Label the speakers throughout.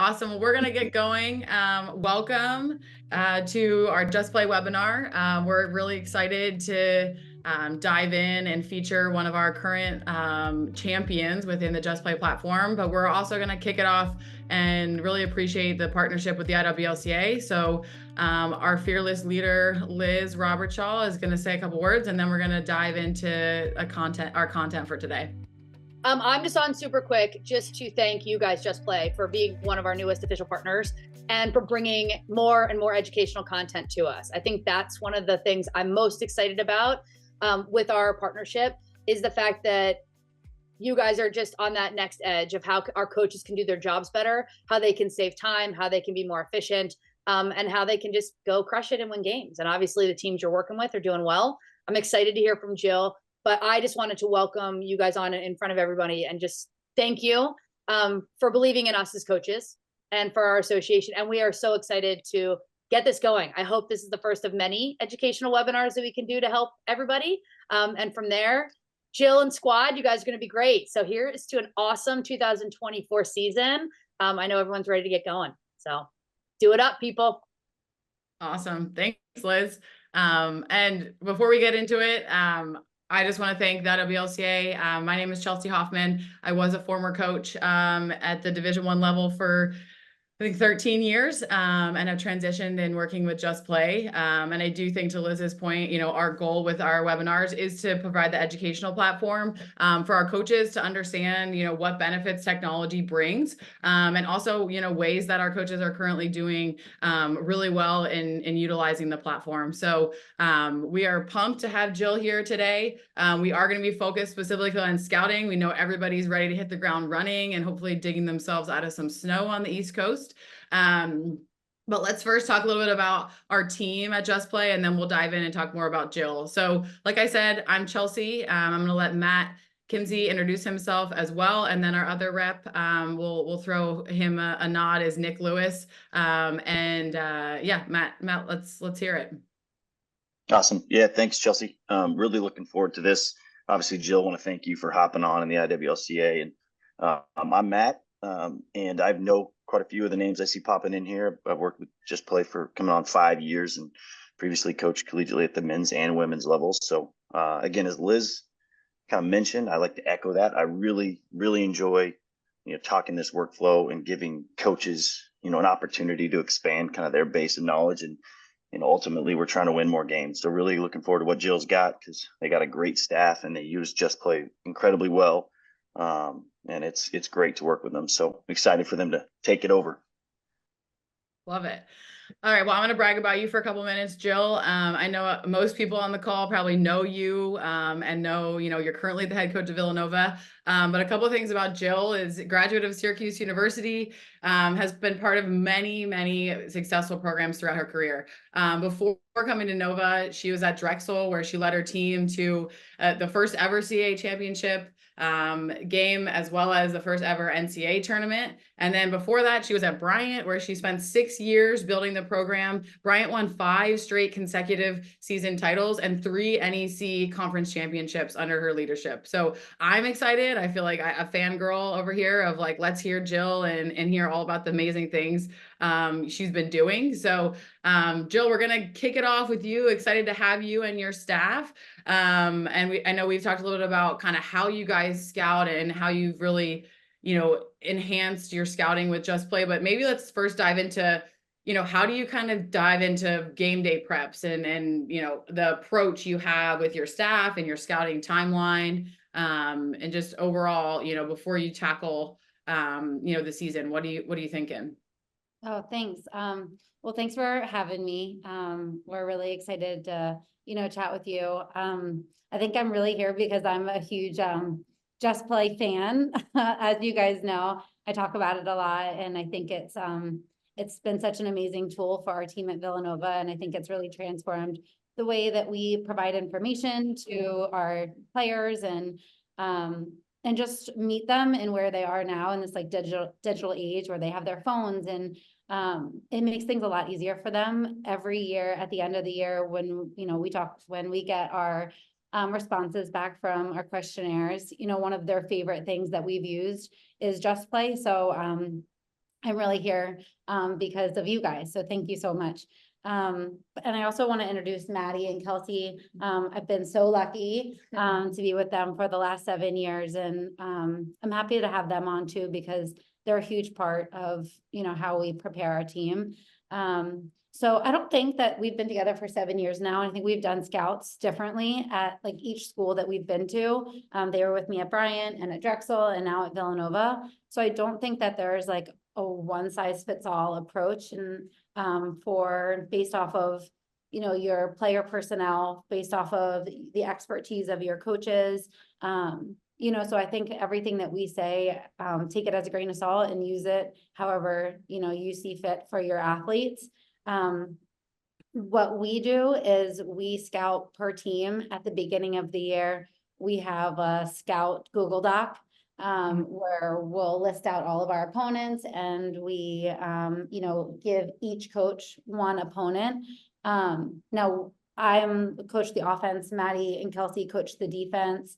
Speaker 1: awesome. Well, we're going to get going. Welcome to our Just Play webinar. We're really excited to dive in and feature one of our current champions within the Just Play platform, but we're also going to kick it off and really appreciate the partnership with the IWLCA. So our fearless leader, Liz Robertshaw, is going to say a couple words, and then we're going to dive into our content for today.
Speaker 2: I'm just on super quick just to thank you guys, Just Play, for being one of our newest official partners and for bringing more and more educational content to us. I think that's one of the things I'm most excited about with our partnership is the fact that you guys are just on that next edge of how our coaches can do their jobs better, how they can save time, how they can be more efficient, and how they can just go crush it and win games. And obviously the teams you're working with are doing well. I'm excited to hear from Jill. But I just wanted to welcome you guys on in front of everybody and just thank you for believing in us as coaches and for our association. And we are so excited to get this going. I hope this is the first of many educational webinars that we can do to help everybody. And from there, Jill and squad, you guys are going to be great. So here is to an awesome 2024 season. I know everyone's ready to get going. So do it up, people.
Speaker 1: Awesome. Thanks, Liz. And before we get into it, I just want to thank the WLCA. My name is Chelsea Hoffman. I was a former coach at the Division I level for, I think, 13 years and have transitioned in working with Just Play. And I do think, to Liz's point, our goal with our webinars is to provide the educational platform for our coaches to understand, what benefits technology brings, and also, ways that our coaches are currently doing really well in utilizing the platform. So we are pumped to have Jill here today. We are going to be focused specifically on scouting. We know everybody's ready to hit the ground running and hopefully digging themselves out of some snow on the East Coast. But let's first talk a little bit about our team at Just Play, and then we'll dive in and talk more about Jill. So like I said, I'm Chelsea. I'm going to let Matt Kimsey introduce himself as well. And then our other rep, we'll throw him a nod, is Nick Lewis. Yeah, Matt, let's hear it.
Speaker 3: Awesome. Yeah, thanks, Chelsea. Really looking forward to this. Obviously, Jill, I want to thank you for hopping on in the IWLCA. And I'm Matt, and I know quite a few of the names I see popping in here. I've worked with Just Play for coming on 5 years and previously coached collegiately at the men's and women's levels. So again, as Liz kind of mentioned, I like to echo that. I really, really enjoy, talking this workflow and giving coaches, an opportunity to expand kind of their base of knowledge. And ultimately we're trying to win more games. So really looking forward to what Jill's got, because they got a great staff and they use Just Play incredibly well. And it's great to work with them. So I'm excited for them to take it over.
Speaker 1: Love it. All right. Well, I'm going to brag about you for a couple minutes, Jill. I know most people on the call probably know you and know, you're currently the head coach of Villanova. But a couple of things about Jill is a graduate of Syracuse University, has been part of many, many successful programs throughout her career. Before coming to Nova, she was at Drexel, where she led her team to the first ever CAA championship game, as well as the first ever NCAA tournament. And then before that, she was at Bryant, where she spent 6 years building the program. Bryant won 5 straight consecutive season titles and 3 NEC conference championships under her leadership. So I'm excited. I feel like a fangirl over here of like, let's hear Jill and hear all about the amazing things she's been doing. So Jill, we're going to kick it off with you. Excited to have you and your staff. And I know we've talked a little bit about kind of how you guys scout and how you've really, enhanced your scouting with Just Play, but maybe let's first dive into, how do you kind of dive into game day preps and the approach you have with your staff and your scouting timeline, and just overall, before you tackle, the season, what are you thinking?
Speaker 4: Oh, thanks. Well, thanks for having me. We're really excited to, chat with you. I think I'm really here because I'm a huge Just Play fan. As you guys know, I talk about it a lot, and I think it's been such an amazing tool for our team at Villanova, and I think it's really transformed the way that we provide information to our players and just meet them in where they are now in this like digital age where they have their phones, and it makes things a lot easier for them. Every year at the end of the year, when when we get our responses back from our questionnaires, one of their favorite things that we've used is Just Play. So I'm really here because of you guys. So thank you so much. And I also want to introduce Maddie and Kelsey. I've been so lucky to be with them for the last 7 years, and I'm happy to have them on too, because they're a huge part of, you know, how we prepare our team. So I don't think that we've been together for 7 years now. I think we've done scouts differently at like each school that we've been to. They were with me at Bryant and at Drexel and now at Villanova. So I don't think that there's like a one size fits all approach, and for based off of, you know, your player personnel, based off of the expertise of your coaches. You know, so I think everything that we say, take it as a grain of salt and use it however, you know, you see fit for your athletes. What we do is we scout per team at the beginning of the year. We have a scout Google Doc where we'll list out all of our opponents, and we, you know, give each coach one opponent. Now I'm coach the offense, Maddie and Kelsey coach the defense.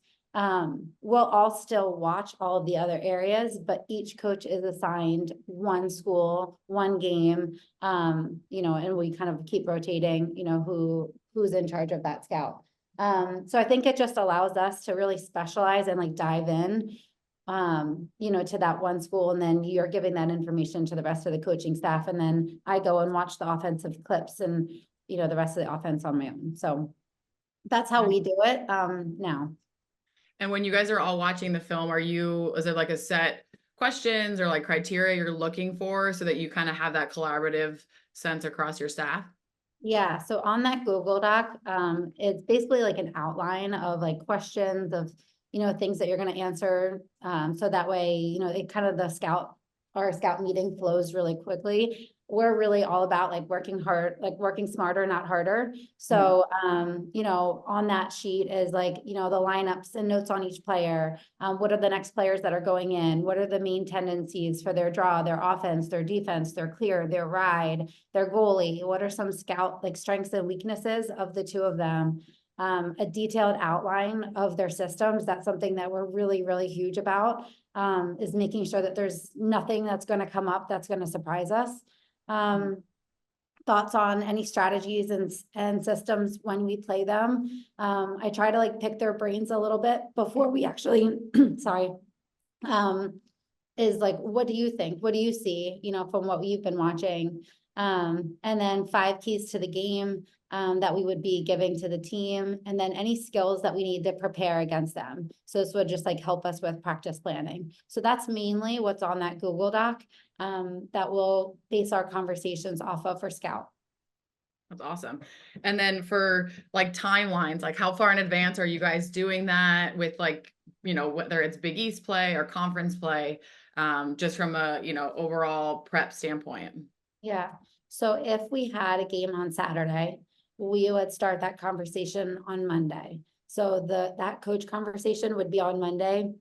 Speaker 4: We'll all still watch all of the other areas, but each coach is assigned one school, one game, you know, and we kind of keep rotating, you know, who's in charge of that scout. So I think it just allows us to really specialize and like dive in, you know, to that one school, and then you're giving that information to the rest of the coaching staff. And then I go and watch the offensive clips and, you know, the rest of the offense on my own. So that's how we do it, now.
Speaker 1: And when you guys are all watching the film, is it like a set questions or like criteria you're looking for so that you kind of have that collaborative sense across your staff?
Speaker 4: Yeah, so on that Google Doc, it's basically like an outline of like questions of, you know, things that you're going to answer. So that way, you know, it kind of our scout meeting flows really quickly. We're really all about like working hard, like working smarter, not harder. So, you know, on that sheet is like, you know, the lineups and notes on each player. What are the next players that are going in? What are the main tendencies for their draw, their offense, their defense, their clear, their ride, their goalie? What are some scout like strengths and weaknesses of the two of them? A detailed outline of their systems. That's something that we're really, really huge about, is making sure that there's nothing that's going to come up that's going to surprise us. Thoughts on any strategies and systems when we play them. I try to like pick their brains a little bit before we actually, sorry, is like, what do you think? What do you see, you know, from what we've been watching? And then 5 keys to the game that we would be giving to the team, and then any skills that we need to prepare against them. So this would just like help us with practice planning. So that's mainly what's on that Google Doc that we'll base our conversations off of for Scout.
Speaker 1: That's awesome. And then for like timelines, like how far in advance are you guys doing that with, like, you know, whether it's Big East play or conference play, just from a, you know, overall prep standpoint?
Speaker 4: Yeah. So if we had a game on Saturday, we would start that conversation on Monday. So that coach conversation would be on Monday.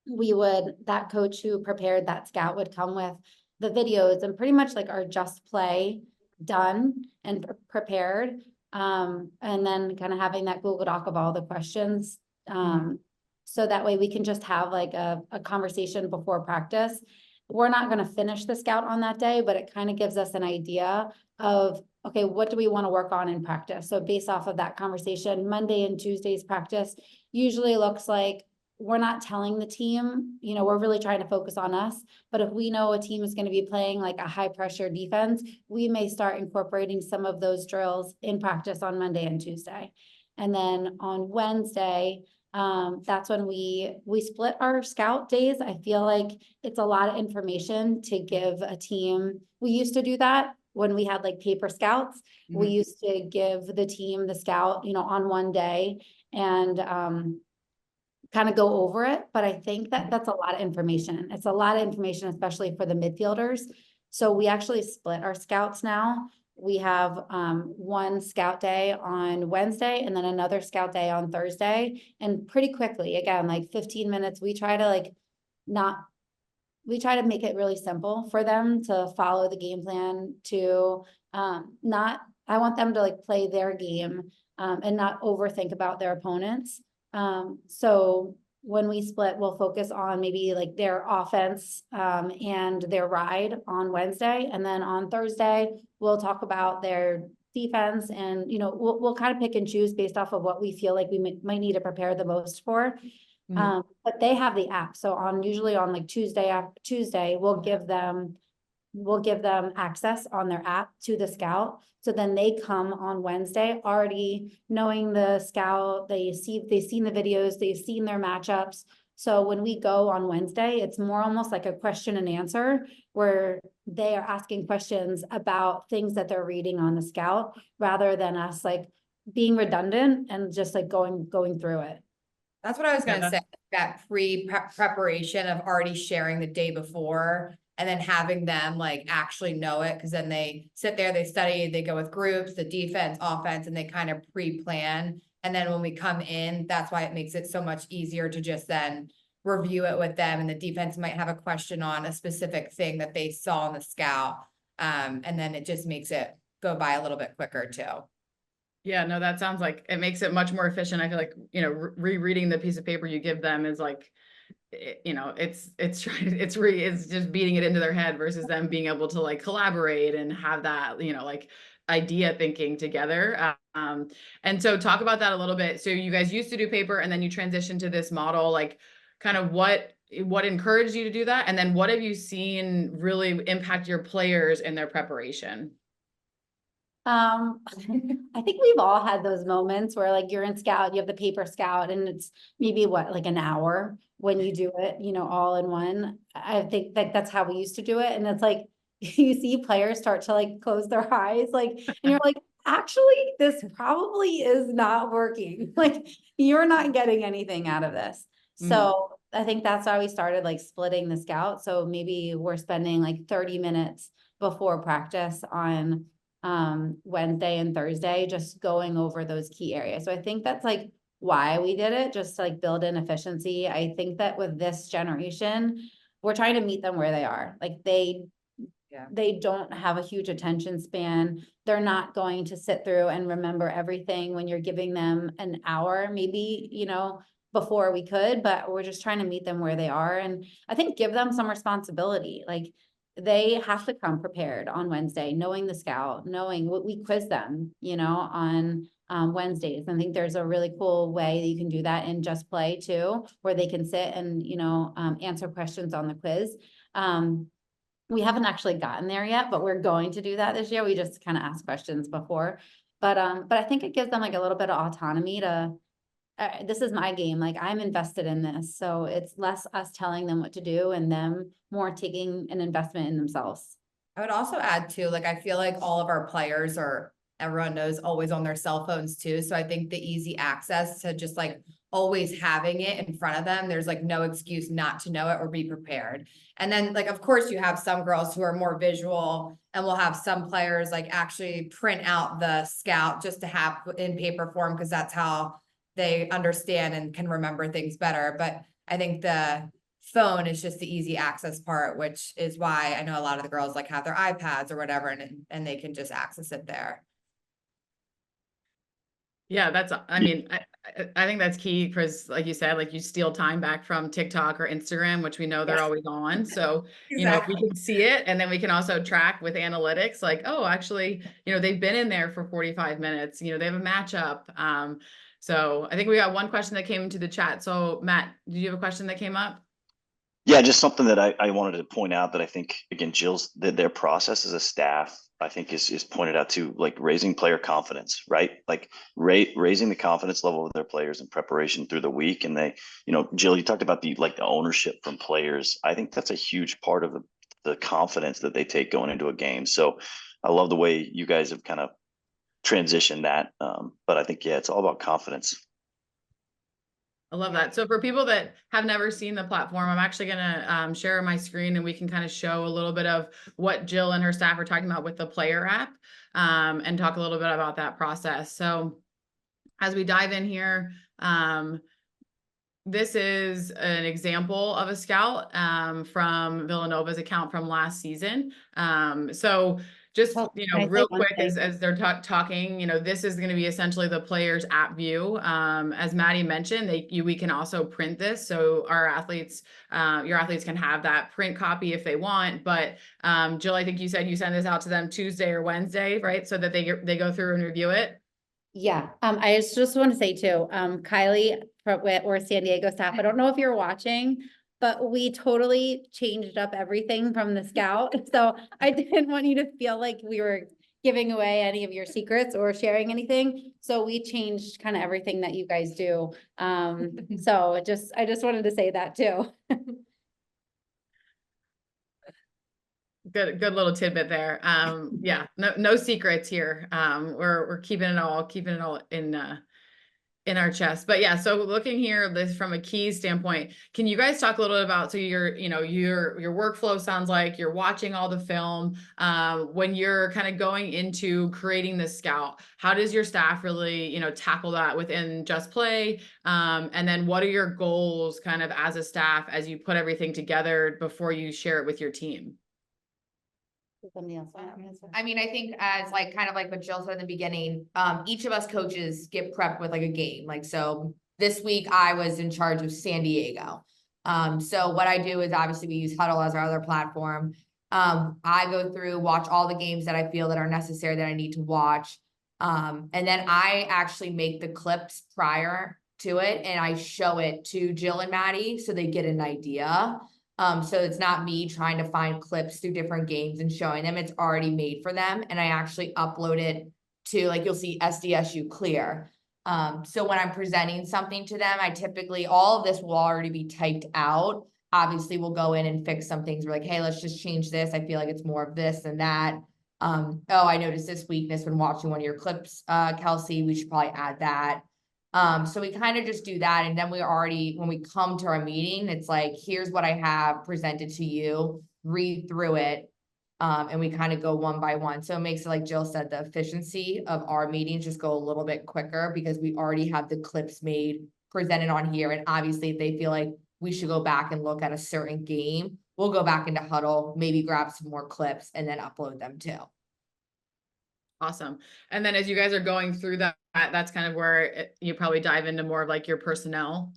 Speaker 4: That coach who prepared that scout would come with the videos and pretty much like our just play done and prepared. And then kind of having that Google Doc of all the questions. So that way we can just have like a conversation before practice. We're not going to finish the scout on that day, but it kind of gives us an idea of, okay, what do we want to work on in practice? So based off of that conversation, Monday and Tuesday's practice usually looks like we're not telling the team, you know, we're really trying to focus on us. But if we know a team is going to be playing like a high pressure defense, we may start incorporating some of those drills in practice on Monday and Tuesday. And then on Wednesday, that's when we split our scout days. I feel like it's a lot of information to give a team. We used to do that when we had like paper scouts. We used to give the team the scout, you know, on one day and kind of go over it. But I think that that's a lot of information. It's a lot of information, especially for the midfielders. So we actually split our scouts now. We have one scout day on Wednesday and then another scout day on Thursday. And pretty quickly, again, like 15 minutes, we try to make it really simple for them to follow the game plan, to I want them to like play their game and not overthink about their opponents. So when we split, we'll focus on maybe like their offense and their ride on Wednesday. And then on Thursday, we'll talk about their defense, and we'll kind of pick and choose based off of what we feel like we might need to prepare the most for. But they have the app. So usually on like Tuesday, we'll give them access on their app to the scout. So then they come on Wednesday already knowing the scout, they've seen the videos, they've seen their matchups. So when we go on Wednesday, it's more almost like a question and answer where they are asking questions about things that they're reading on the scout, rather than us like being redundant and just like going through it.
Speaker 5: That's what I was gonna say, that preparation of already sharing the day before and then having them like actually know it, because then they sit there, they study, they go with groups, the defense, offense, and they kind of pre-plan. And then when we come in, that's why it makes it so much easier to just then review it with them. And the defense might have a question on a specific thing that they saw in the scout. And then it just makes it go by a little bit quicker too.
Speaker 1: Yeah, no, that sounds like it makes it much more efficient. I feel like, rereading the piece of paper you give them is like, it's just beating it into their head versus them being able to like collaborate and have that, like idea thinking together. And so talk about that a little bit. So you guys used to do paper and then you transitioned to this model, like kind of what encouraged you to do that? And then what have you seen really impact your players in their preparation?
Speaker 4: I think we've all had those moments where like you're in scout, you have the paper scout, and it's maybe like an hour when you do it, all in one. I think that's how we used to do it. And it's like, you see players start to like close their eyes, like, and you're like, actually, this probably is not working. Like, you're not getting anything out of this. So I think that's why we started like splitting the scout. So maybe we're spending like 30 minutes before practice on Wednesday and Thursday, just going over those key areas. So I think that's like why we did it, just to like build in efficiency. I think that with this generation, we're trying to meet them where they are. Like they don't have a huge attention span. They're not going to sit through and remember everything when you're giving them an hour, maybe, before we could, but we're just trying to meet them where they are. And I think give them some responsibility. Like, they have to come prepared on Wednesday, knowing the scout, knowing what we quiz them, on Wednesdays. I think there's a really cool way that you can do that in Just Play too, where they can sit and, answer questions on the quiz. We haven't actually gotten there yet, but we're going to do that this year. We just kind of ask questions before, but I think it gives them like a little bit of autonomy to, this is my game. Like, I'm invested in this. So it's less us telling them what to do and them more taking an investment in themselves.
Speaker 5: I would also add too, like, I feel like all of our players everyone knows, always on their cell phones too. So I think the easy access to just like always having it in front of them, there's like no excuse not to know it or be prepared. And then like, of course you have some girls who are more visual, and we'll have some players like actually print out the scout just to have in paper form, because that's how they understand and can remember things better. But I think the phone is just the easy access part, which is why I know a lot of the girls like have their iPads or whatever, and they can just access it there.
Speaker 1: Yeah, I think that's key, because like you said, like you steal time back from TikTok or Instagram, which we know they're always on. So, if we can see it, and then we can also track with analytics, like, oh, actually, they've been in there for 45 minutes, they have a matchup. So I think we got one question that came into the chat. So Matt, did you have a question that came up?
Speaker 3: Yeah, just something that I wanted to point out that I think, again, their process as a staff, I think is pointed out to, like, raising player confidence, right? Like raising the confidence level of their players in preparation through the week. And they, Jill, you talked about the ownership from players. I think that's a huge part of the confidence that they take going into a game. So I love the way you guys have kind of transitioned that. But I think, yeah, it's all about confidence.
Speaker 1: I love that. So for people that have never seen the platform, I'm actually going to share my screen, and we can kind of show a little bit of what Jill and her staff are talking about with the player app, and talk a little bit about that process. So as we dive in here, this is an example of a scout from Villanova's account from last season. So just,
Speaker 4: Oh, can I say
Speaker 1: real
Speaker 4: one
Speaker 1: quick,
Speaker 4: thing?
Speaker 1: as they're talking, this is going to be essentially the player's app view. As Maddie mentioned, we can also print this. So our athletes, your athletes can have that print copy if they want. But Jill, I think you said you send this out to them Tuesday or Wednesday, right? So that they go through and review it.
Speaker 4: Yeah, I just want to say too, Kylie or San Diego staff, I don't know if you're watching, but we totally changed up everything from the scout. So I didn't want you to feel like we were giving away any of your secrets or sharing anything. So we changed kind of everything that you guys do. So I just wanted to say that too.
Speaker 1: Good little tidbit there. Yeah, no secrets here. We're keeping it all in our chest. But yeah, so looking here, this from a keys standpoint, can you guys talk a little bit about, so your workflow sounds like you're watching all the film, when you're kind of going into creating the scout, how does your staff really, tackle that within Just Play? And then what are your goals kind of as a staff, as you put everything together before you share it with your team?
Speaker 4: Somebody else want to answer?
Speaker 5: I mean, I think as like, kind of like what Jill said in the beginning, each of us coaches get prepped with like a game. Like, so this week I was in charge of San Diego. So what I do is obviously we use Huddle as our other platform. I go through, watch all the games that I feel that are necessary that I need to watch. And then I actually make the clips prior to it and I show it to Jill and Maddie so they get an idea. So it's not me trying to find clips through different games and showing them, it's already made for them. And I actually upload it to, like, you'll see SDSU clear. So when I'm presenting something to them, I typically, all of this will already be typed out. Obviously we'll go in and fix some things. We're like, hey, let's just change this. I feel like it's more of this than that. Oh, I noticed this weakness when watching one of your clips, Kelsey, we should probably add that. So we kind of just do that. And then when we come to our meeting, it's like, here's what I have presented to you, read through it. And we kind of go one by one. So it makes it, like Jill said, the efficiency of our meetings just go a little bit quicker because we already have the clips made, presented on here. And obviously if they feel like we should go back and look at a certain game, we'll go back into Huddle, maybe grab some more clips and then upload them too.
Speaker 1: Awesome. And then as you guys are going through that, that's kind of where you probably dive into more of like your personnel.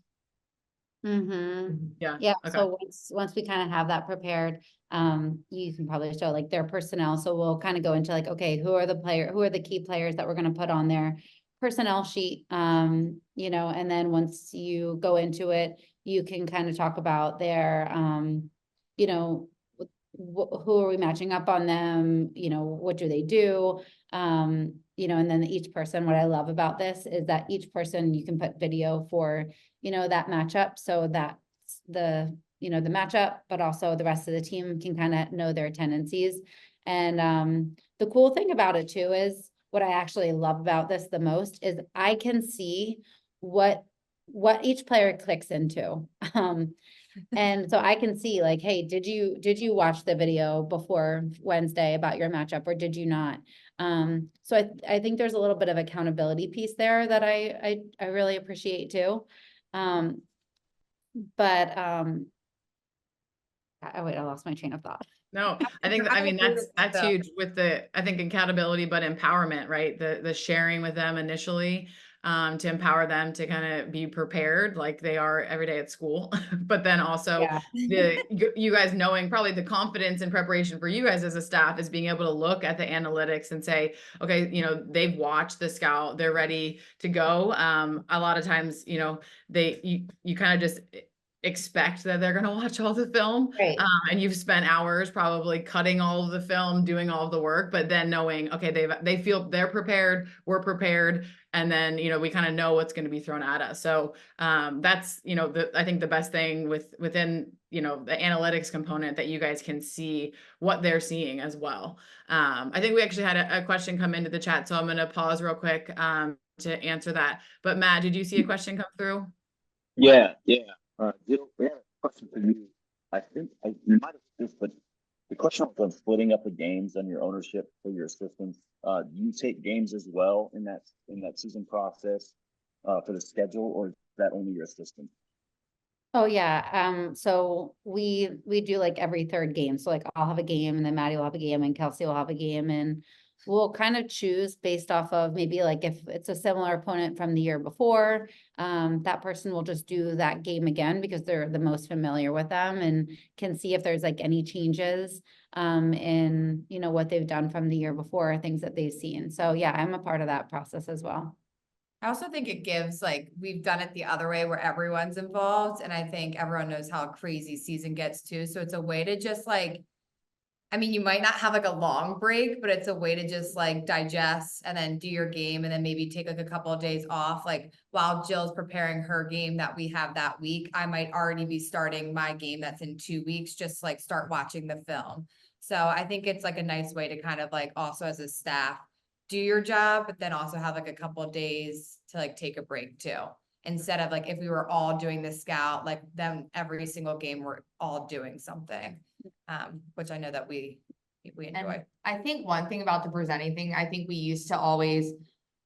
Speaker 4: Mm-hmm.
Speaker 1: Yeah.
Speaker 4: Yeah.
Speaker 1: Okay.
Speaker 4: So once we kind of have that prepared, you can probably show like their personnel. So we'll kind of go into like, okay, who are the key players that we're going to put on their personnel sheet? And then once you go into it, you can kind of talk about their, who are we matching up on them? What do they do? And then each person, what I love about this is that each person you can put video for, that matchup. So that's the matchup, but also the rest of the team can kind of know their tendencies. And the cool thing about it too is what I actually love about this the most is I can see what each player clicks into. And so I can see like, hey, did you watch the video before Wednesday about your matchup or did you not? So I think there's a little bit of accountability piece there that I really appreciate too. But wait, I lost my train of thought.
Speaker 1: No, I mean, that's huge with I think accountability, but empowerment, right? The sharing with them initially, to empower them to kind of be prepared like they are every day at school. But then also you guys knowing probably the confidence and preparation for you guys as a staff is being able to look at the analytics and say, okay, they've watched the scout, they're ready to go. A lot of times, you kind of just expect that they're going to watch all the film.
Speaker 4: Right.
Speaker 1: And you've spent hours probably cutting all of the film, doing all of the work, but then knowing, okay, they feel they're prepared, we're prepared. And then, we kind of know what's going to be thrown at us. So that's, I think the best thing within, the analytics component that you guys can see what they're seeing as well. I think we actually had a question come into the chat, so I'm going to pause real quick to answer that. But Matt, did you see a question come through?
Speaker 3: Yeah. Jill, we have a question for you. I think you might have this, but the question on splitting up the games and your ownership for your assistants. Do you take games as well in that season process for the schedule, or is that only your assistant?
Speaker 4: Oh, yeah. So we do like every third game. So like I'll have a game and then Maddie will have a game and Kelsey will have a game, and we'll kind of choose based off of maybe like if it's a similar opponent from the year before, that person will just do that game again because they're the most familiar with them and can see if there's like any changes in, you know, what they've done from the year before, things that they've seen. So yeah, I'm a part of that process as well.
Speaker 5: I also think it gives, like, we've done it the other way where everyone's involved, and I think everyone knows how crazy season gets too. So it's a way to just like, I mean, you might not have like a long break, but it's a way to just like digest and then do your game and then maybe take like a couple of days off. Like while Jill's preparing her game that we have that week, I might already be starting my game that's in 2 weeks, just like start watching the film. So I think it's like a nice way to kind of like also as a staff do your job, but then also have like a couple of days to like take a break too. Instead of like if we were all doing the scout, like then every single game we're all doing something, which I know that we enjoy.
Speaker 6: And I think one thing about the presenting thing, I think we used to always,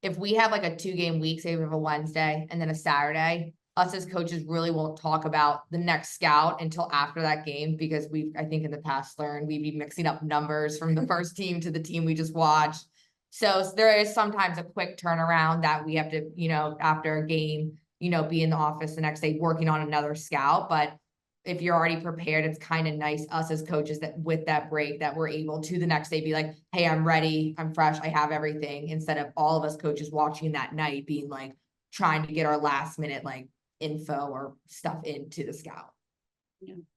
Speaker 6: if we have like a 2-game week, say we have a Wednesday and then a Saturday, us as coaches really won't talk about the next scout until after that game, because I think in the past learned we'd be mixing up numbers from the first team to the team we just watched. So there is sometimes a quick turnaround that we have to, you know, after a game, you know, be in the office the next day working on another scout. But if you're already prepared, it's kind of nice, us as coaches, that with that break that we're able to the next day be like, hey, I'm ready, I'm fresh, I have everything, instead of all of us coaches watching that night being like trying to get our last minute like info or stuff into the scout.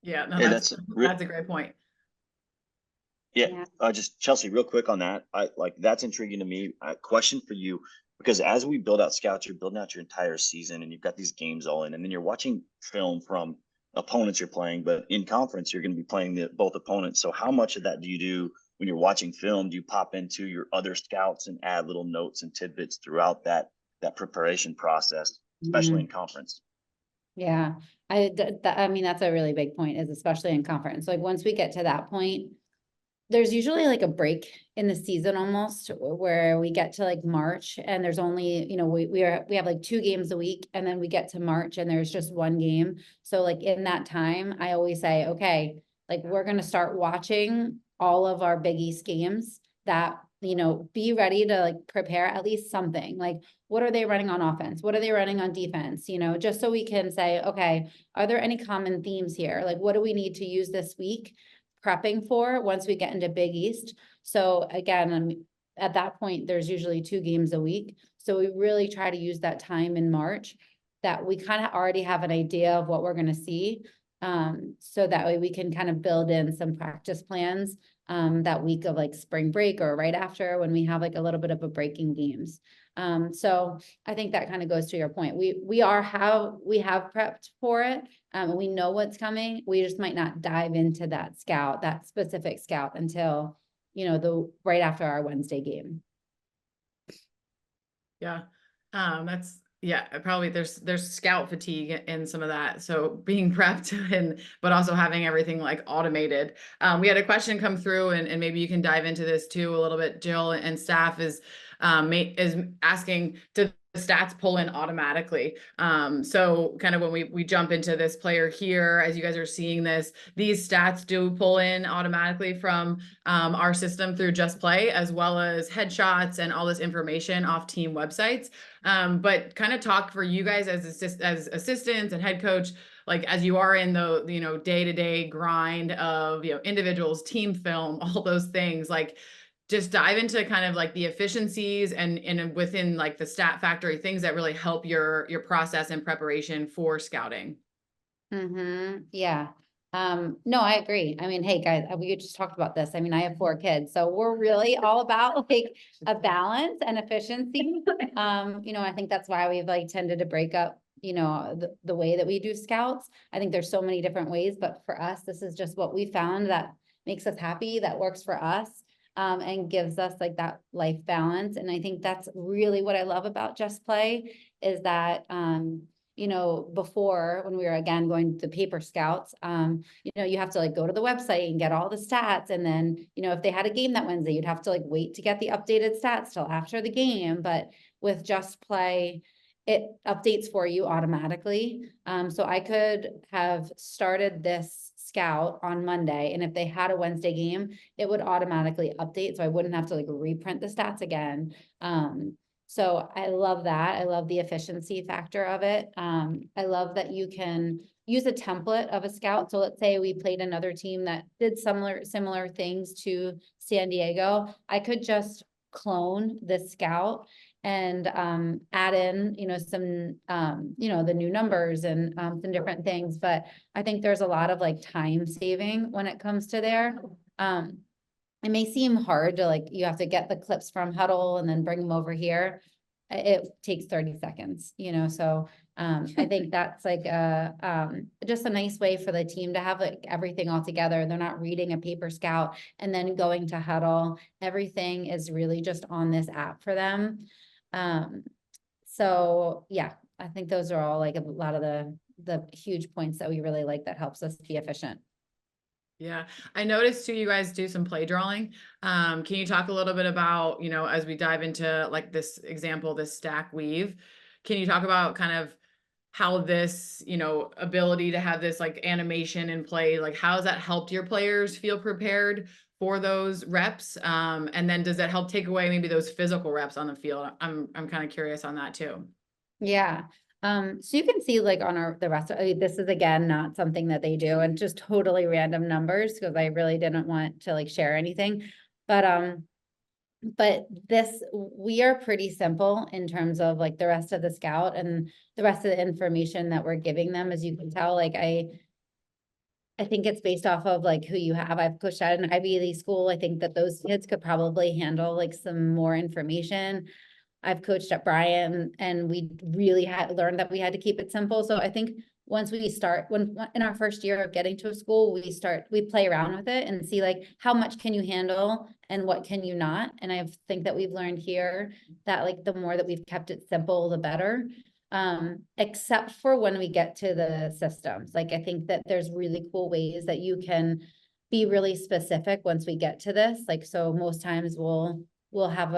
Speaker 1: Yeah, no,
Speaker 3: Hey,
Speaker 1: that's a great point.
Speaker 3: Yeah, just Chelsea, real quick on that. That's intriguing to me. Question for you, because as we build out scouts, you're building out your entire season and you've got these games all in, and then you're watching film from opponents you're playing, but in conference, you're going to be playing both opponents. So how much of that do you do when you're watching film? Do you pop into your other scouts and add little notes and tidbits throughout that preparation process, especially in conference?
Speaker 4: Yeah, I mean, that's a really big point, is especially in conference. Like once we get to that point, there's usually like a break in the season almost where we get to like March and there's only, you know, we have like 2 games a week, and then we get to March and there's just 1 game. So like in that time, I always say, okay, like we're going to start watching all of our Big East games, that, you know, be ready to like prepare at least something. Like, what are they running on offense? What are they running on defense? You know, just so we can say, okay, are there any common themes here? Like, what do we need to use this week prepping for once we get into Big East? So again, at that point, there's usually 2 games a week. So we really try to use that time in March that we kind of already have an idea of what we're going to see. So that way we can kind of build in some practice plans that week of like spring break or right after, when we have like a little bit of a break in games. So I think that kind of goes to your point. We have prepped for it. We know what's coming. We just might not dive into that specific scout until, you know, right after our Wednesday game.
Speaker 1: Yeah. Probably there's scout fatigue in some of that. So being prepped but also having everything like automated. We had a question come through, and maybe you can dive into this too a little bit, Jill, and staff is asking, to the stats pull in automatically. So kind of when we jump into this player here, as you guys are seeing this, these stats do pull in automatically from our system through Just Play, as well as headshots and all this information off team websites. But kind of talk for you guys as assistants and head coach, like as you are in the, you know, day-to-day grind of, you know, individuals, team film, all those things, like just dive into kind of like the efficiencies and within like the stat factory, things that really help your process and preparation for scouting.
Speaker 4: Yeah. No, I agree. I mean, hey guys, we just talked about this. I mean, I have 4 kids, so we're really all about like a balance and efficiency. You know, I think that's why we've like tended to break up, you know, the way that we do scouts. I think there's so many different ways, but for us, this is just what we found that makes us happy, that works for us. And gives us like that life balance. And I think that's really what I love about Just Play, is that, you know, before, when we were again going to the paper scouts, you know, you have to like go to the website and get all the stats. And then, you know, if they had a game that Wednesday, you'd have to like wait to get the updated stats till after the game. But with Just Play, it updates for you automatically. So I could have started this scout on Monday, and if they had a Wednesday game, it would automatically update, so I wouldn't have to like reprint the stats again. So I love that. I love the efficiency factor of it. I love that you can use a template of a scout. So let's say we played another team that did similar things to San Diego. I could just clone this scout and add in, some, the new numbers and some different things. But I think there's a lot of like time saving when it comes to there. It may seem hard to like, you have to get the clips from Huddle and then bring them over here. It takes 30 seconds, so I think that's like just a nice way for the team to have like everything all together. They're not reading a paper scout and then going to Huddle. Everything is really just on this app for them. So yeah, I think those are all like a lot of the huge points that we really like that helps us be efficient.
Speaker 1: Yeah, I noticed too, you guys do some play drawing. Can you talk a little bit about, as we dive into like this example, this stack weave, can you talk about kind of how this, ability to have this like animation in play, like how has that helped your players feel prepared for those reps? And then does that help take away maybe those physical reps on the field? I'm kind of curious on that too.
Speaker 4: Yeah. So you can see like on the rest of, this is again, not something that they do and just totally random numbers because I really didn't want to like share anything. But we are pretty simple in terms of like the rest of the scout and the rest of the information that we're giving them. As you can tell, like I think it's based off of like who you have. I've pushed out an Ivy League school. I think that those kids could probably handle like some more information. I've coached at Bryan and we really had learned that we had to keep it simple. So I think once we start, when in our first year of getting to a school, we play around with it and see like how much can you handle and what can you not. And I think that we've learned here that like the more that we've kept it simple, the better. Except for when we get to the systems. Like I think that there's really cool ways that you can be really specific once we get to this. Like, so most times we'll have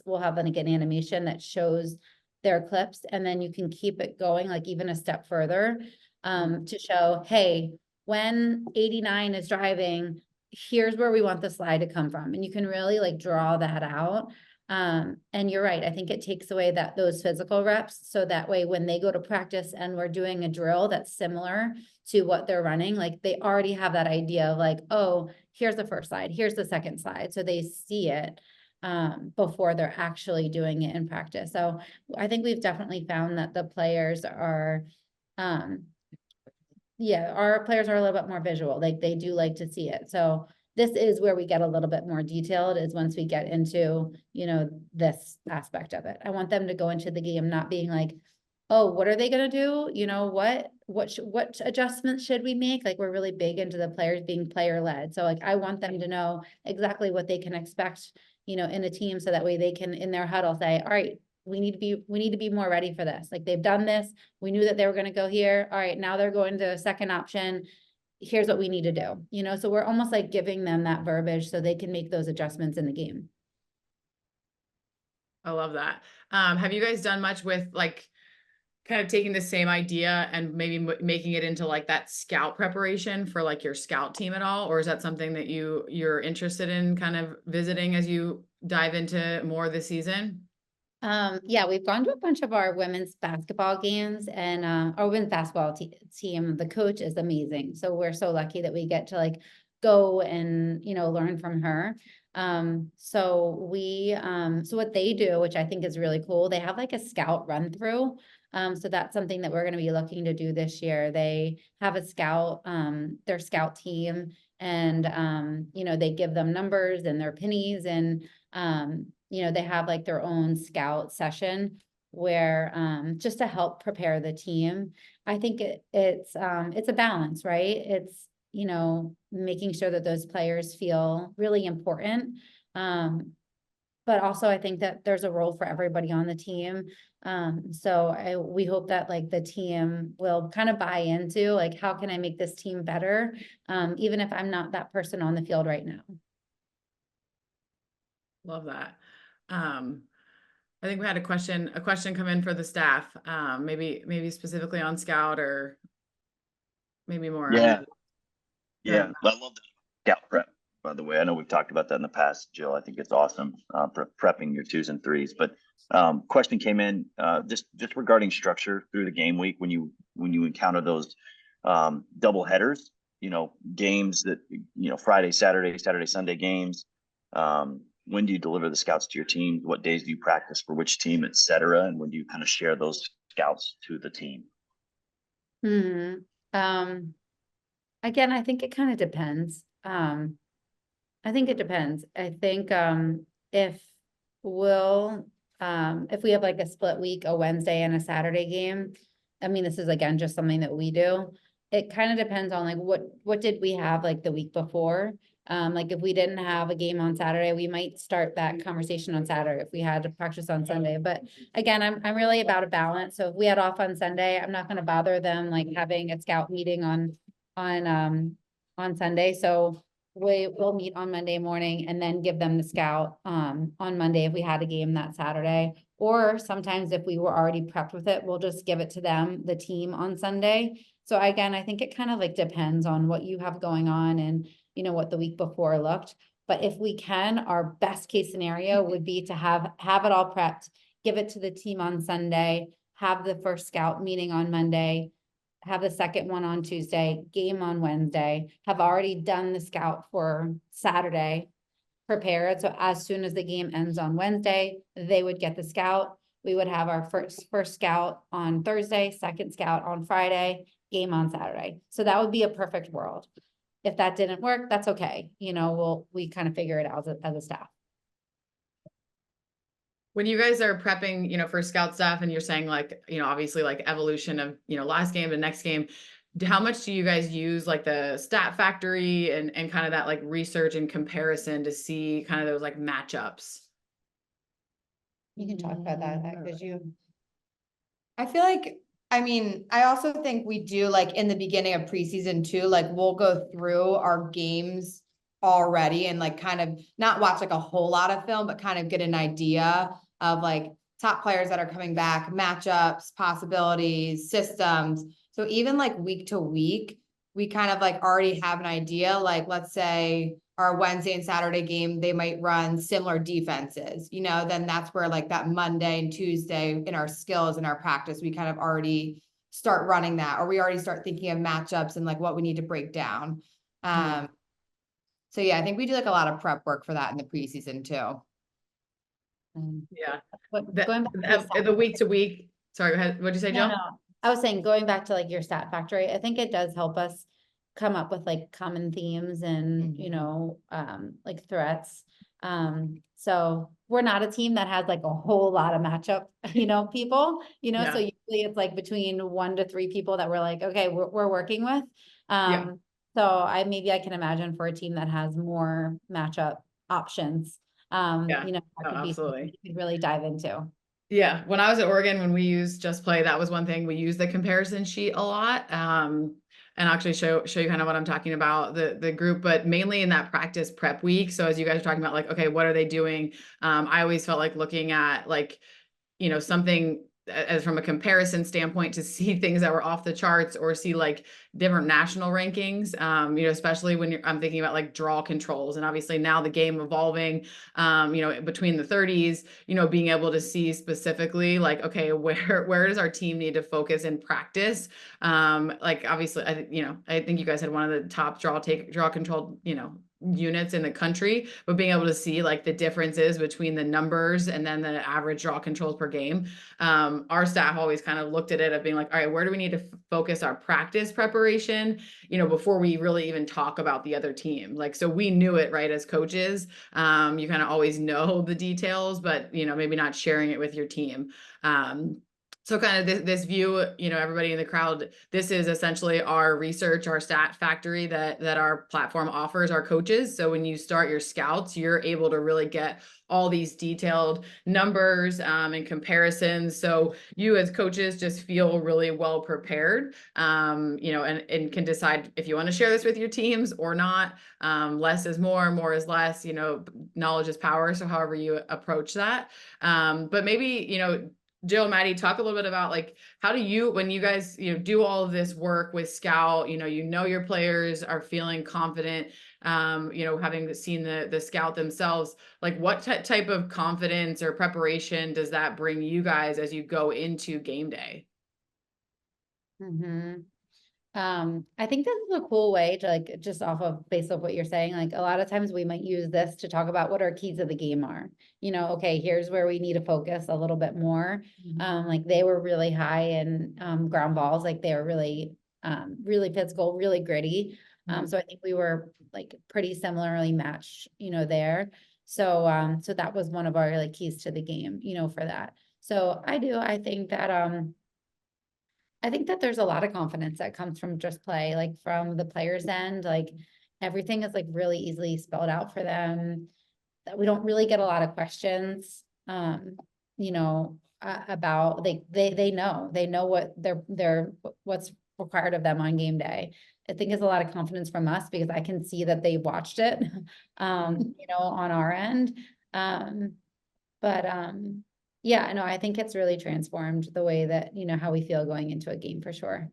Speaker 4: we'll have like an animation that shows their clips, and then you can keep it going like even a step further to show, hey, when 89 is driving, here's where we want the slide to come from. And you can really like draw that out. And you're right, I think it takes away those physical reps. So that way, when they go to practice and we're doing a drill that's similar to what they're running, like they already have that idea of like, oh, here's the first slide, here's the second slide. So they see it before they're actually doing it in practice. So I think we've definitely found that the players are, our players are a little bit more visual. Like they do like to see it. So this is where we get a little bit more detailed, is once we get into, this aspect of it. I want them to go into the game not being like, oh, what are they going to do? What adjustments should we make? Like we're really big into the players being player led. So like, I want them to know exactly what they can expect, in a team. So that way they can, in their huddle, say, all right, we need to be more ready for this. Like they've done this. We knew that they were going to go here. All right, now they're going to a second option. Here's what we need to do, so we're almost like giving them that verbiage so they can make those adjustments in the game.
Speaker 1: I love that. Have you guys done much with like kind of taking the same idea and maybe making it into like that scout preparation for like your scout team at all? Or is that something that you're interested in kind of visiting as you dive into more this season?
Speaker 4: Yeah, we've gone to a bunch of our women's basketball games, and our women's basketball team, the coach is amazing. So we're so lucky that we get to like go and, learn from her. So what they do, which I think is really cool, they have like a scout run through. So that's something that we're going to be looking to do this year. They have a scout, their scout team, and, they give them numbers and their pennies, and, they have like their own scout session where, just to help prepare the team. I think it's a balance, right? It's, making sure that those players feel really important. But also I think that there's a role for everybody on the team. So we hope that like the team will kind of buy into like, how can I make this team better? Even if I'm not that person on the field right now.
Speaker 1: Love that. I think we had a question come in for the staff, maybe specifically on Scout or maybe more.
Speaker 3: Yeah.
Speaker 1: Go ahead.
Speaker 3: I love the scout prep, by the way. I know we've talked about that in the past, Jill. I think it's awesome, prepping your 2s and 3s. But question came in just regarding structure through the game week when you encounter those double headers, games that, Friday, Saturday, Sunday games. When do you deliver the scouts to your team? What days do you practice for which team, et cetera? And when do you kind of share those scouts to the team?
Speaker 4: Again, I think it kind of depends. I think it depends. I think if we have like a split week, a Wednesday and a Saturday game, I mean, this is again just something that we do. It kind of depends on like what did we have like the week before. Like if we didn't have a game on Saturday, we might start that conversation on Saturday if we had to practice on Sunday. But again, I'm really about a balance. So if we had off on Sunday, I'm not going to bother them like having a scout meeting on Sunday. So we'll meet on Monday morning and then give them the scout on Monday if we had a game that Saturday. Or sometimes if we were already prepped with it, we'll just give it to them, the team, on Sunday. So again, I think it kind of like depends on what you have going on and what the week before looked. But if we can, our best case scenario would be to have it all prepped, give it to the team on Sunday, have the first scout meeting on Monday, have the second one on Tuesday, game on Wednesday, have already done the scout for Saturday, prepared. So as soon as the game ends on Wednesday, they would get the scout. We would have our first scout on Thursday, second scout on Friday, game on Saturday. So that would be a perfect world. If that didn't work, that's okay. We kind of figure it out as a staff.
Speaker 1: When you guys are prepping, for scout staff and you're saying like, obviously like evolution of, last game to next game, how much do you guys use like the stat factory and kind of that like research and comparison to see kind of those like matchups?
Speaker 4: You can talk about that because
Speaker 5: I feel like, I also think we do like in the beginning of preseason too, like we'll go through our games already and like kind of not watch like a whole lot of film, but kind of get an idea of like top players that are coming back, matchups, possibilities, systems. So even like week to week, we kind of like already have an idea. Like, let's say our Wednesday and Saturday game, they might run similar defenses, then that's where like that Monday and Tuesday in our skills and our practice, we kind of already start running that, or we already start thinking of matchups and like what we need to break down. So yeah, I think we do like a lot of prep work for that in the preseason too.
Speaker 1: Yeah.
Speaker 4: Going back to
Speaker 1: The week to week. Sorry, what'd you say, Jill?
Speaker 4: No. I was saying, going back to like your stat factory, I think it does help us come up with like common themes and, like threats. So we're not a team that has like a whole lot of matchup, people,
Speaker 1: Yeah.
Speaker 4: so usually it's like between 1 to 3 people that we're like, okay, we're working with.
Speaker 1: Yeah.
Speaker 4: So I can imagine for a team that has more matchup options, that could be something you could really dive into.
Speaker 1: Yeah, when I was at Oregon, when we used Just Play, that was one thing we used the comparison sheet a lot, and actually show you kind of what I'm talking about, the group, but mainly in that practice prep week. So as you guys are talking about, like, okay, what are they doing? I always felt like looking at like, something as from a comparison standpoint to see things that were off the charts or see like different national rankings, especially when I'm thinking about like draw controls, and obviously now the game evolving, between the 30s, being able to see specifically like, okay, where does our team need to focus in practice? Like obviously, I think you guys had one of the top draw control, units in the country, but being able to see like the differences between the numbers and then the average draw controls per game. Our staff always kind of looked at it of being like, all right, where do we need to focus our practice preparation, before we really even talk about the other team? Like, so we knew it, right? As coaches, you kind of always know the details, but, maybe not sharing it with your team. So kind of this view, you know, everybody in the crowd, this is essentially our research, our stat factory that our platform offers our coaches. So when you start your scouts, you're able to really get all these detailed numbers and comparisons. So you as coaches just feel really well prepared, you know, and can decide if you want to share this with your teams or not. Less is more is less, you know, knowledge is power. So however you approach that. But maybe, you know, Jill, Maddie, talk a little bit about like, how do you, when you guys, you know, do all of this work with Scout, you know your players are feeling confident, you know, having seen the Scout themselves, like what type of confidence or preparation does that bring you guys as you go into game day?
Speaker 4: Mm-hmm. I think this is a cool way to like, just off of based off what you're saying, like a lot of times we might use this to talk about what our keys of the game are. You know, okay, here's where we need to focus a little bit more. Like they were really high in ground balls, like they were really really physical, really gritty. So I think we were like pretty similarly matched, you know, there. So so that was one of our like keys to the game, you know, for that. So I think that there's a lot of confidence that comes from just play, like from the player's end, like everything is like really easily spelled out for them. That we don't really get a lot of questions, you know, about they know what what's required of them on game day. I think it's a lot of confidence from us because I can see that they watched it, you know, on our end. But yeah, no, I think it's really transformed the way that, you know, how we feel going into a game for sure.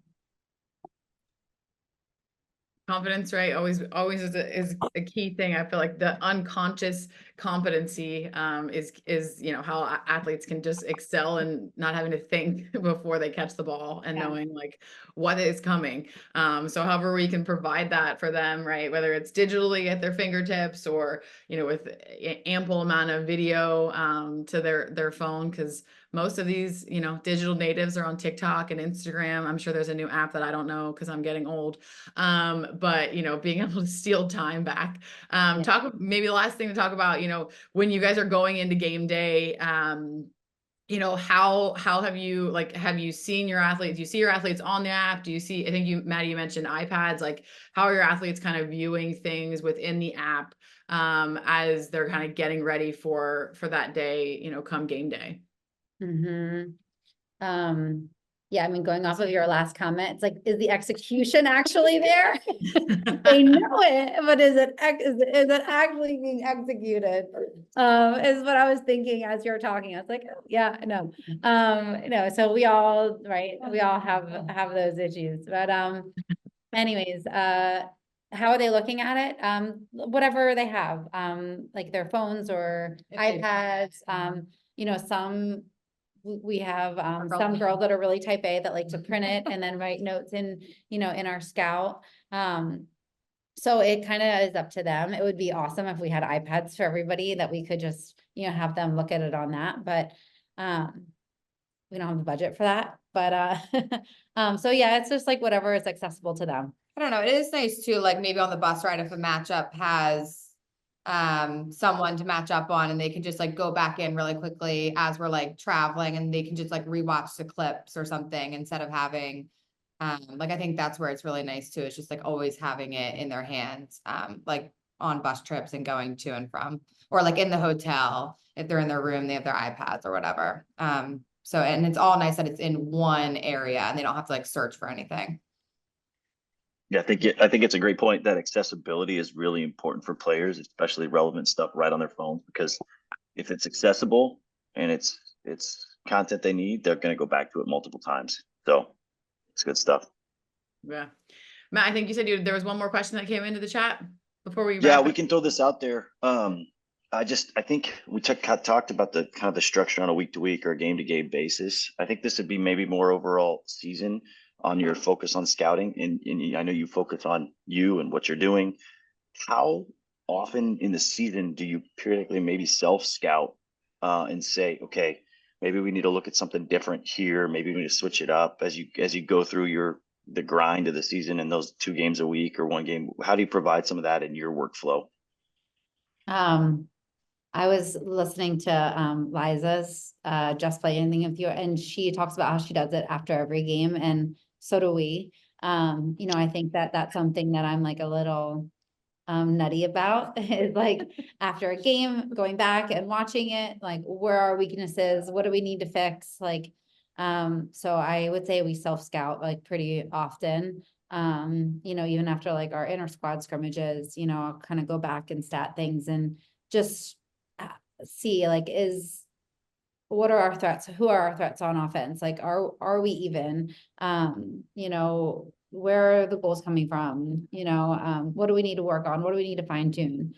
Speaker 1: Confidence, right? Always is a key thing. I feel like the unconscious competency is you know how athletes can just excel and not having to think before they catch the ball and knowing like what is coming. So however we can provide that for them, right? Whether it's digitally at their fingertips or you know with ample amount of video to their phone, because most of these, you know, digital natives are on TikTok and Instagram. I'm sure there's a new app that I don't know because I'm getting old. But you know, being able to steal time back. Talk maybe the last thing to talk about, you know, when you guys are going into game day, you know, how have you have you seen your athletes? Do you see your athletes on the app? Do you see, I think you, Maddie, you mentioned iPads, like how are your athletes kind of viewing things within the app as they're kind of getting ready for that day, you know, come game day?
Speaker 4: Mm-hmm. Yeah, I mean, going off of your last comment, it's like, is the execution actually there? They know it, but is it actually being executed? Is what I was thinking as you were talking. I was like, oh, yeah, no. No, so we all, right, we all have those issues. But anyways, how are they looking at it? Whatever they have, like their phones or iPads, you know, we have some girls that are really type A that like to print it and then write notes in, you know, in our Scout. So it kind of is up to them. It would be awesome if we had iPads for everybody that we could just, you know, have them look at it on that, but we don't have the budget for that. But so yeah, it's just like whatever is accessible to them.
Speaker 6: I don't know. It is nice too, like maybe on the bus ride, if a matchup has someone to match up on and they can just like go back in really quickly as we're like traveling and they can just like rewatch the clips or something instead of having like I think that's where it's really nice too. It's just like always having it in their hands, like on bus trips and going to and from, or like in the hotel, if they're in their room, they have their iPads or whatever. So, and it's all nice that it's in one area and they don't have to like search for anything.
Speaker 3: Yeah, I think it's a great point that accessibility is really important for players, especially relevant stuff right on their phones, because if it's accessible and it's content they need, they're going to go back to it multiple times. So it's good stuff.
Speaker 1: Yeah. Matt, I think you said there was one more question that came into the chat before we
Speaker 3: Yeah,
Speaker 1: wrap
Speaker 3: we
Speaker 1: up.
Speaker 3: can throw this out there. I think we talked about the kind of the structure on a week to week or game to game basis. I think this would be maybe more overall season on your focus on scouting. And I know you focus on you and what you're doing. How often in the season do you periodically maybe self scout and say, okay, maybe we need to look at something different here. Maybe we need to switch it up as you go through the grind of the season and those 2 games a week or 1 game. How do you provide some of that in your workflow?
Speaker 4: I was listening to Liza's Just Play Anything with You, and she talks about how she does it after every game, and so do we. You know, I think that that's something that I'm like a little nutty about is like after a game, going back and watching it, like where are weaknesses? What do we need to fix? Like, so I would say we self-scout like pretty often. You know, even after like our inter squad scrimmages, you know, I'll kind of go back and stat things and just see like what are our threats? Who are our threats on offense? Like, are we even? You know, where are the goals coming from? You know, what do we need to work on? What do we need to fine tune?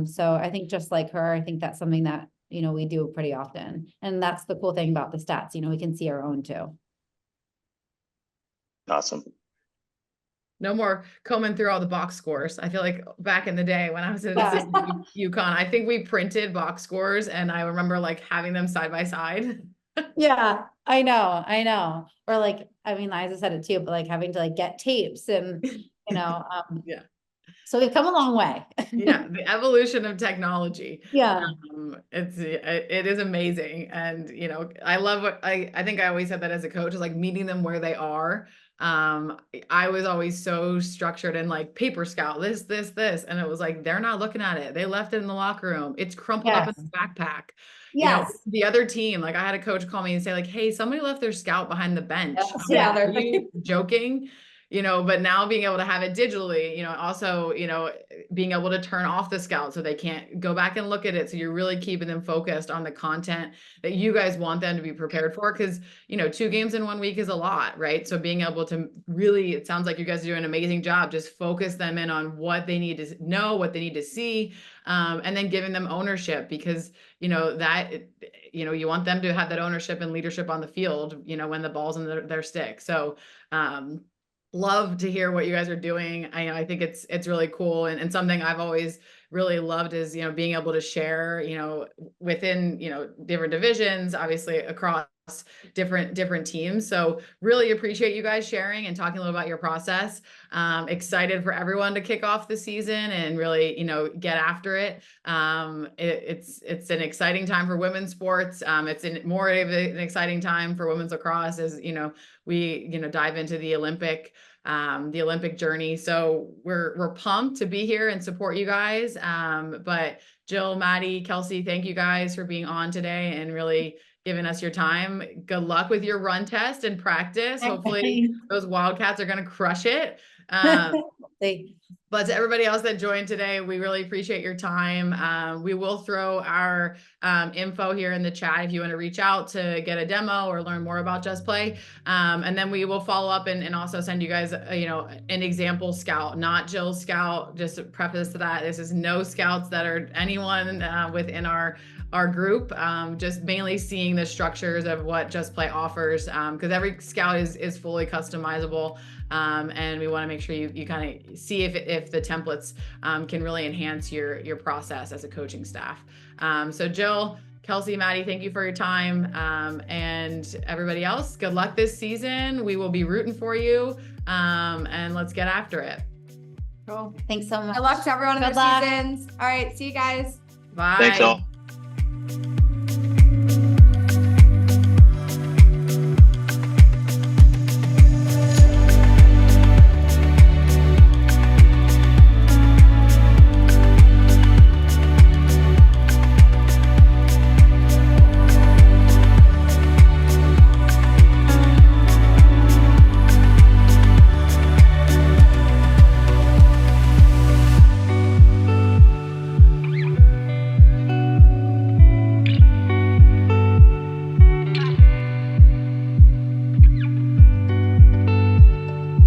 Speaker 4: So I think just like her, I think that's something that, you know, we do pretty often. And that's the cool thing about the stats, you know, we can see our own too.
Speaker 3: Awesome.
Speaker 1: No more combing through all the box scores. I feel like back in the day when I was in UConn, I think we printed box scores and I remember like having them side by side.
Speaker 4: Yeah, I know. Or like, I mean, Liza said it too, but like having to like get tapes and, you know,
Speaker 1: Yeah.
Speaker 4: so we've come a long way.
Speaker 1: Yeah, the evolution of technology.
Speaker 4: Yeah.
Speaker 1: It is amazing. And, you know, I love what I think I always said that as a coach is like meeting them where they are. I was always so structured and like paper scout, this. And it was like, they're not looking at it. They left it in the locker room. It's crumpled up in the backpack. You know,
Speaker 4: Yes.
Speaker 1: the other team, like I had a coach call me and say like, hey, somebody left their scout behind the bench.
Speaker 4: Yes.
Speaker 1: I'm
Speaker 4: Yeah.
Speaker 1: like, are you joking? You know, but now being able to have it digitally, you know, also, you know, being able to turn off the scout so they can't go back and look at it. So you're really keeping them focused on the content that you guys want them to be prepared for. Cause, you know, 2 games in 1 week is a lot, right? So being able to really, it sounds like you guys are doing an amazing job, just focus them in on what they need to know, what they need to see, and then giving them ownership because, you know, you know, you want them to have that ownership and leadership on the field, you know, when the ball's in their stick. So, love to hear what you guys are doing. I think it's really cool and something I've always really loved is, you know, being able to share, you know, within, you know, different divisions, obviously across different teams. So really appreciate you guys sharing and talking a little about your process. Excited for everyone to kick off the season and really, you know, get after it. It's an exciting time for women's sports. It's more of an exciting time for women's lacrosse as, you know, we, you know, dive into the Olympic journey. So we're pumped to be here and support you guys. But Jill, Maddie, Kelsey, thank you guys for being on today and really giving us your time. Good luck with your run test and practice. Hopefully those Wildcats are going to crush it. But to everybody else that joined today, we really appreciate your time. We will throw our info here in the chat if you want to reach out to get a demo or learn more about Just Play. And then we will follow up and also send you guys, you know, an example scout, not Jill's scout. Just to preface to that, this is no scouts that are anyone within our group, just mainly seeing the structures of what Just Play offers, because every scout is fully customizable. And we want to make sure you kind of see if the templates can really enhance your process as a coaching staff. So Jill, Kelsey, Maddie, thank you for your time. And everybody else, good luck this season. We will be rooting for you. And let's get after it.
Speaker 4: Cool. Thanks so much.
Speaker 6: Good luck to everyone in their seasons. All right. See you guys.
Speaker 1: Bye.
Speaker 3: Thanks all.